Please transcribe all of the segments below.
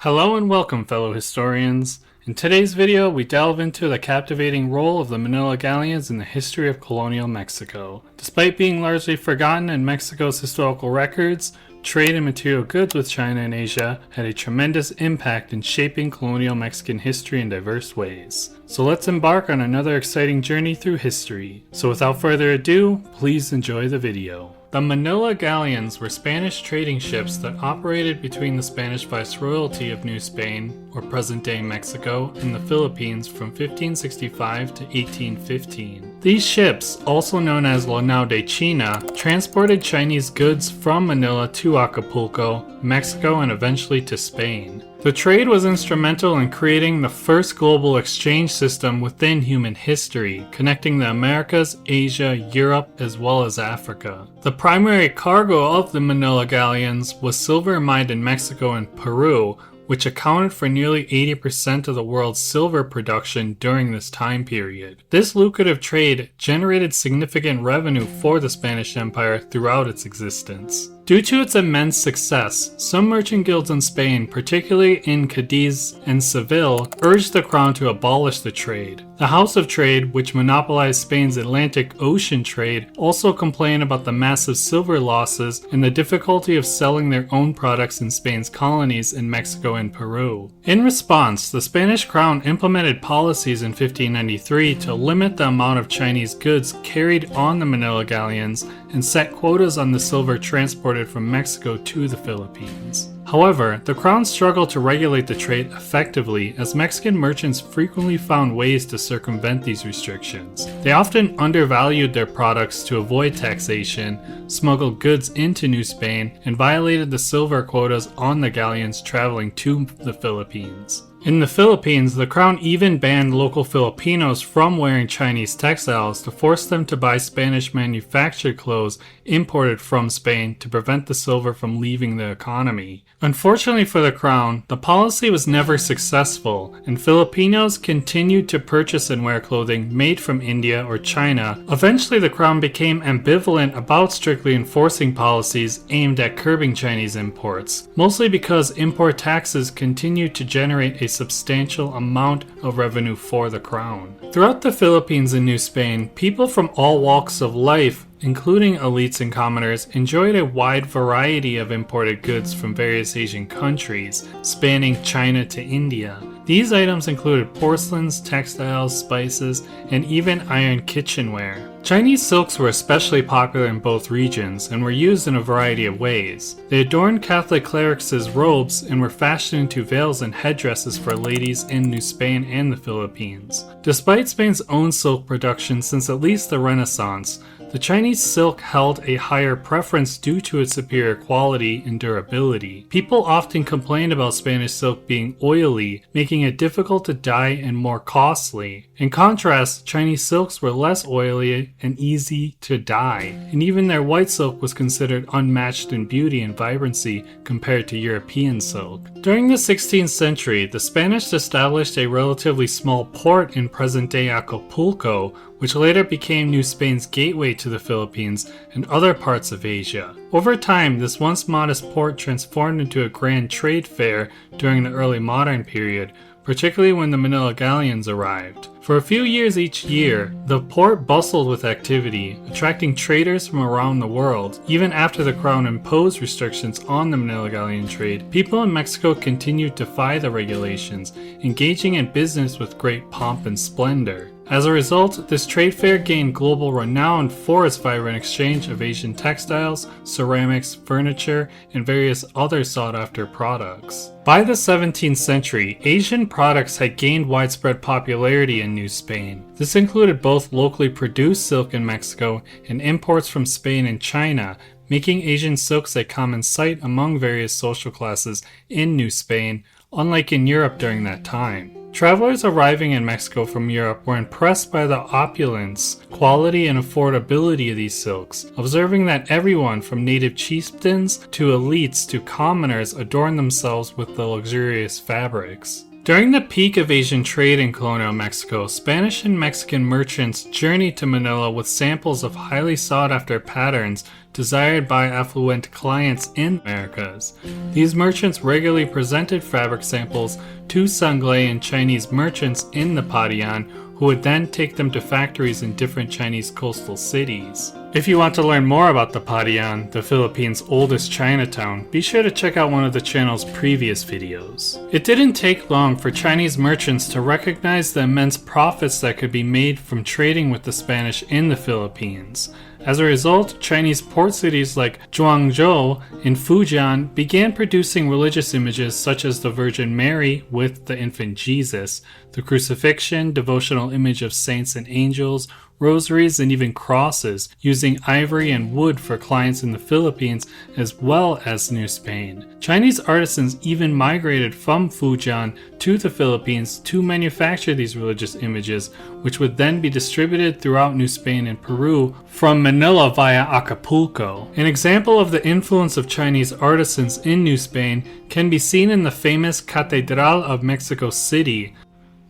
Hello and welcome, fellow historians. In today's video, we delve into the captivating role of the Manila Galleons in the history of colonial Mexico. Despite being largely forgotten in Mexico's historical records, trade in material goods with China and Asia had a tremendous impact in shaping colonial Mexican history in diverse ways. So let's embark on another exciting journey through history. So without further ado, please enjoy the video. The Manila Galleons were Spanish trading ships that operated between the Spanish Viceroyalty of New Spain, or present-day Mexico, and the Philippines from 1565 to 1815. These ships, also known as La Nao de China, transported Chinese goods from Manila to Acapulco, Mexico, and eventually to Spain. The trade was instrumental in creating the first global exchange system within human history, connecting the Americas, Asia, Europe, as well as Africa. The primary cargo of the Manila Galleons was silver mined in Mexico and Peru, which accounted for nearly 80% of the world's silver production during this time period. This lucrative trade generated significant revenue for the Spanish Empire throughout its existence. Due to its immense success, some merchant guilds in Spain, particularly in Cadiz and Seville, urged the crown to abolish the trade. The House of Trade, which monopolized Spain's Atlantic Ocean trade, also complained about the massive silver losses and the difficulty of selling their own products in Spain's colonies in Mexico and Peru. In response, the Spanish crown implemented policies in 1593 to limit the amount of Chinese goods carried on the Manila Galleons and set quotas on the silver transported from Mexico to the Philippines. However, the crown struggled to regulate the trade effectively as Mexican merchants frequently found ways to circumvent these restrictions. They often undervalued their products to avoid taxation, smuggled goods into New Spain, and violated the silver quotas on the galleons traveling to the Philippines. In the Philippines, the crown even banned local Filipinos from wearing Chinese textiles to force them to buy Spanish-manufactured clothes imported from Spain to prevent the silver from leaving the economy. Unfortunately for the crown, the policy was never successful, and Filipinos continued to purchase and wear clothing made from India or China. Eventually, the crown became ambivalent about strictly enforcing policies aimed at curbing Chinese imports, mostly because import taxes continued to generate a substantial amount of revenue for the crown. Throughout the Philippines and New Spain, people from all walks of life, including elites and commoners, enjoyed a wide variety of imported goods from various Asian countries, spanning China to India. These items included porcelains, textiles, spices, and even iron kitchenware. Chinese silks were especially popular in both regions and were used in a variety of ways. They adorned Catholic clerics' robes and were fashioned into veils and headdresses for ladies in New Spain and the Philippines. Despite Spain's own silk production since at least the Renaissance, the Chinese silk held a higher preference due to its superior quality and durability. People often complained about Spanish silk being oily, making it difficult to dye and more costly. In contrast, Chinese silks were less oily and easy to dye, and even their white silk was considered unmatched in beauty and vibrancy compared to European silk. During the 16th century, the Spanish established a relatively small port in present-day Acapulco, which later became New Spain's gateway to the Philippines and other parts of Asia. Over time, this once modest port transformed into a grand trade fair during the early modern period, particularly when the Manila Galleons arrived. For a few years each year, the port bustled with activity, attracting traders from around the world. Even after the crown imposed restrictions on the Manila Galleon trade, people in Mexico continued to defy the regulations, engaging in business with great pomp and splendor. As a result, this trade fair gained global renown for its vibrant exchange of Asian textiles, ceramics, furniture, and various other sought-after products. By the 17th century, Asian products had gained widespread popularity in New Spain. This included both locally produced silk in Mexico and imports from Spain and China, making Asian silks a common sight among various social classes in New Spain, unlike in Europe during that time. Travelers arriving in Mexico from Europe were impressed by the opulence, quality, and affordability of these silks, observing that everyone from native chieftains to elites to commoners adorned themselves with the luxurious fabrics. During the peak of Asian trade in colonial Mexico, Spanish and Mexican merchants journeyed to Manila with samples of highly sought-after patterns desired by affluent clients in the Americas. These merchants regularly presented fabric samples to Sanglé and Chinese merchants in the Padian, who would then take them to factories in different Chinese coastal cities. If you want to learn more about the Padian, the Philippines' oldest Chinatown, be sure to check out one of the channel's previous videos. It didn't take long for Chinese merchants to recognize the immense profits that could be made from trading with the Spanish in the Philippines. As a result, Chinese port cities like Zhuangzhou and Fujian began producing religious images such as the Virgin Mary with the infant Jesus, the crucifixion, devotional image of saints and angels, rosaries, and even crosses, using ivory and wood for clients in the Philippines as well as New Spain. Chinese artisans even migrated from Fujian to the Philippines to manufacture these religious images, which would then be distributed throughout New Spain and Peru from Manila via Acapulco. An example of the influence of Chinese artisans in New Spain can be seen in the famous Cathedral of Mexico City.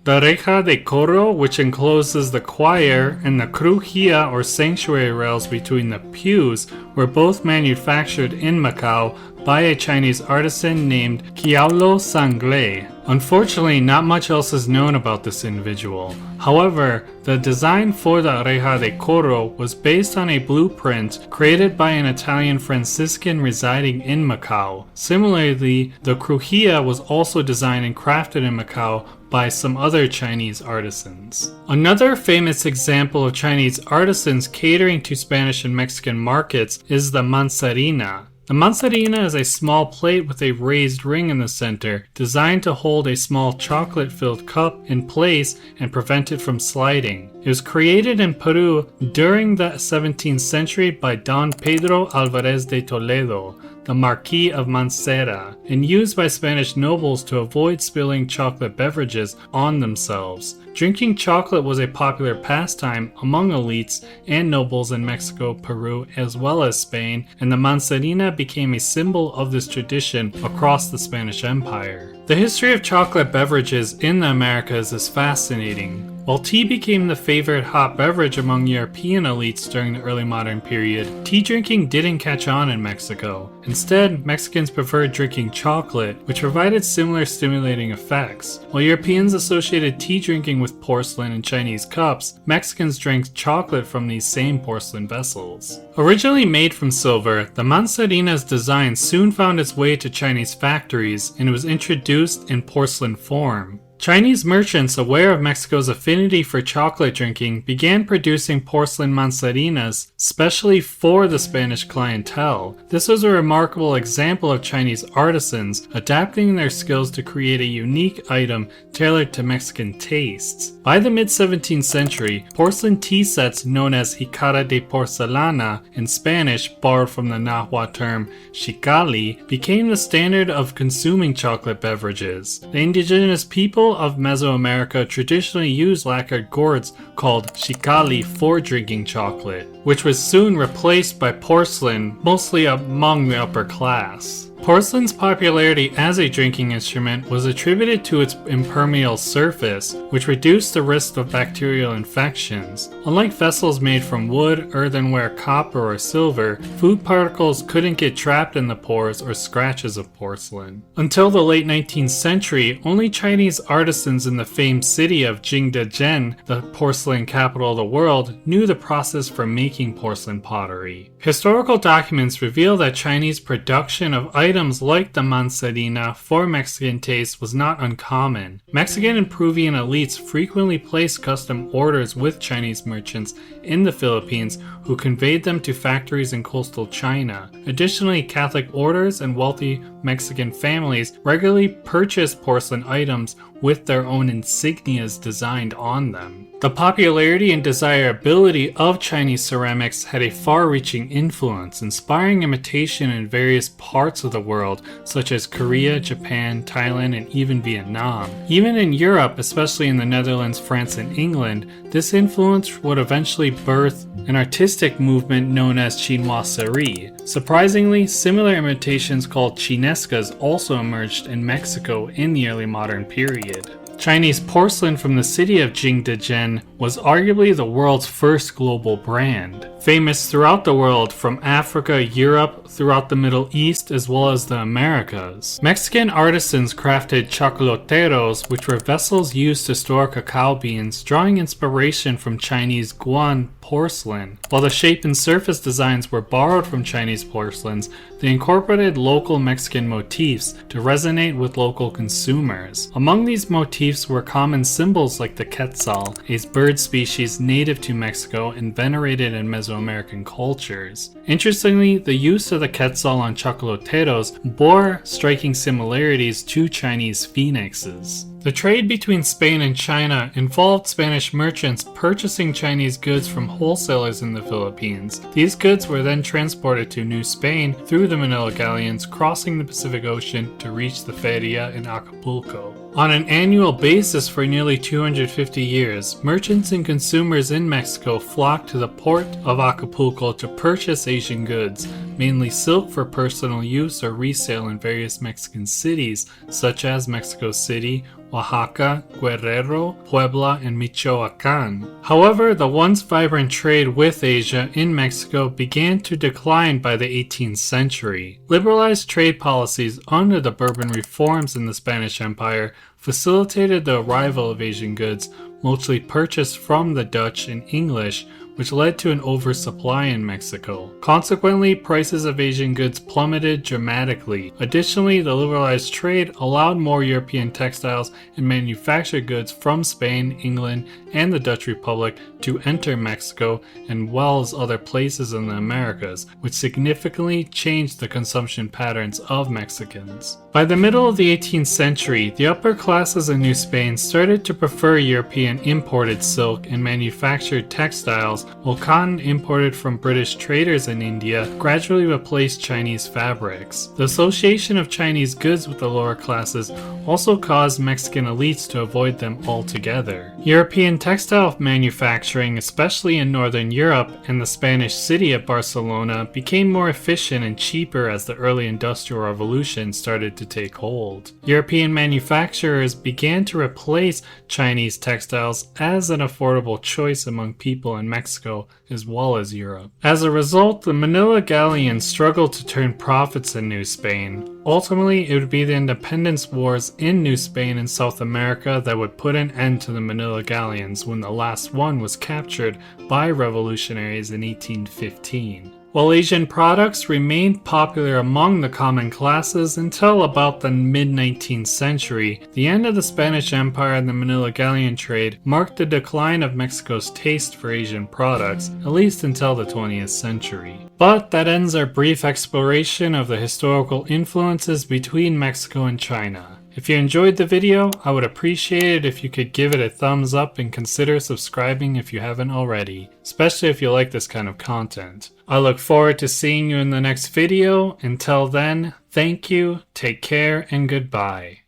The reja de coro, which encloses the choir, and the crujía or sanctuary rails between the pews, were both manufactured in Macau by a Chinese artisan named Qiaolo Sanglé. Unfortunately, not much else is known about this individual. However, the design for the reja de coro was based on a blueprint created by an Italian Franciscan residing in Macau. Similarly, the crujía was also designed and crafted in Macau by some other Chinese artisans. Another famous example of Chinese artisans catering to Spanish and Mexican markets is the manzarina. The manzarina is a small plate with a raised ring in the center, designed to hold a small chocolate-filled cup in place and prevent it from sliding. It was created in Peru during the 17th century by Don Pedro Alvarez de Toledo, the Marquis of Mancera, and used by Spanish nobles to avoid spilling chocolate beverages on themselves. Drinking chocolate was a popular pastime among elites and nobles in Mexico, Peru, as well as Spain, and the manzarina became a symbol of this tradition across the Spanish Empire. The history of chocolate beverages in the Americas is fascinating. While tea became the favorite hot beverage among European elites during the early modern period, tea drinking didn't catch on in Mexico. Instead, Mexicans preferred drinking chocolate, which provided similar stimulating effects. While Europeans associated tea drinking with porcelain and Chinese cups, Mexicans drank chocolate from these same porcelain vessels. Originally made from silver, the manzarina's design soon found its way to Chinese factories and was introduced in porcelain form. Chinese merchants, aware of Mexico's affinity for chocolate drinking, began producing porcelain manzarinas specially for the Spanish clientele. This was a remarkable example of Chinese artisans adapting their skills to create a unique item tailored to Mexican tastes. By the mid-17th century, porcelain tea sets known as jicara de porcelana, in Spanish borrowed from the Nahua term xicali, became the standard of consuming chocolate beverages. The indigenous people of Mesoamerica traditionally used lacquered gourds called xicali for drinking chocolate, which was soon replaced by porcelain, mostly among the upper class. Porcelain's popularity as a drinking instrument was attributed to its impermeable surface, which reduced the risk of bacterial infections. Unlike vessels made from wood, earthenware, copper, or silver, food particles couldn't get trapped in the pores or scratches of porcelain. Until the late 19th century, only Chinese artisans in the famed city of Jingdezhen, the porcelain capital of the world, knew the process for making porcelain pottery. Historical documents reveal that Chinese production of items like the manzarina for Mexican taste was not uncommon. Mexican and Peruvian elites frequently placed custom orders with Chinese merchants in the Philippines who conveyed them to factories in coastal China. Additionally, Catholic orders and wealthy Mexican families regularly purchased porcelain items with their own insignias designed on them. The popularity and desirability of Chinese ceramics had a far-reaching influence, inspiring imitation in various parts of the world, such as Korea, Japan, Thailand, and even Vietnam. Even in Europe, especially in the Netherlands, France, and England, this influence would eventually birth an artistic movement known as chinoiserie. Surprisingly, similar imitations called chinescas also emerged in Mexico in the early modern period. Chinese porcelain from the city of Jingdezhen was arguably the world's first global brand, famous throughout the world from Africa, Europe, throughout the Middle East, as well as the Americas. Mexican artisans crafted chocoloteros, which were vessels used to store cacao beans, drawing inspiration from Chinese guan porcelain. While the shape and surface designs were borrowed from Chinese porcelains, they incorporated local Mexican motifs to resonate with local consumers. Among these motifs were common symbols like the quetzal, a bird species native to Mexico and venerated in Mesoamerican cultures. Interestingly, the use of the quetzal on chocoloteros bore striking similarities to Chinese phoenixes. The trade between Spain and China involved Spanish merchants purchasing Chinese goods from wholesalers in the Philippines. These goods were then transported to New Spain through the Manila Galleons, crossing the Pacific Ocean to reach the Feria in Acapulco. On an annual basis for nearly 250 years, merchants and consumers in Mexico flocked to the port of Acapulco to purchase Asian goods, mainly silk for personal use or resale in various Mexican cities, such as Mexico City, Oaxaca, Guerrero, Puebla, and Michoacán. However, the once vibrant trade with Asia in Mexico began to decline by the 18th century. Liberalized trade policies under the Bourbon reforms in the Spanish Empire facilitated the arrival of Asian goods, mostly purchased from the Dutch and English, which led to an oversupply in Mexico. Consequently, prices of Asian goods plummeted dramatically. Additionally, the liberalized trade allowed more European textiles and manufactured goods from Spain, England, and the Dutch Republic to enter Mexico, as well as other places in the Americas, which significantly changed the consumption patterns of Mexicans. By the middle of the 18th century, the upper classes in New Spain started to prefer European imported silk and manufactured textiles, while cotton imported from British traders in India gradually replaced Chinese fabrics. The association of Chinese goods with the lower classes also caused Mexican elites to avoid them altogether. European textile manufacturing, especially in Northern Europe and the Spanish city of Barcelona, became more efficient and cheaper as the early Industrial Revolution started to take hold. European manufacturers began to replace Chinese textiles as an affordable choice among people in Mexico as well as Europe. As a result, the Manila Galleon struggled to turn profits in New Spain. Ultimately, it would be the independence wars in New Spain and South America that would put an end to the Manila Galleons when the last one was captured by revolutionaries in 1815. While Asian products remained popular among the common classes until about the mid-19th century, the end of the Spanish Empire and the Manila Galleon trade marked the decline of Mexico's taste for Asian products, at least until the 20th century. But that ends our brief exploration of the historical influences between Mexico and China. If you enjoyed the video, I would appreciate it if you could give it a thumbs up and consider subscribing if you haven't already, especially if you like this kind of content. I look forward to seeing you in the next video. Until then, thank you, take care, and goodbye.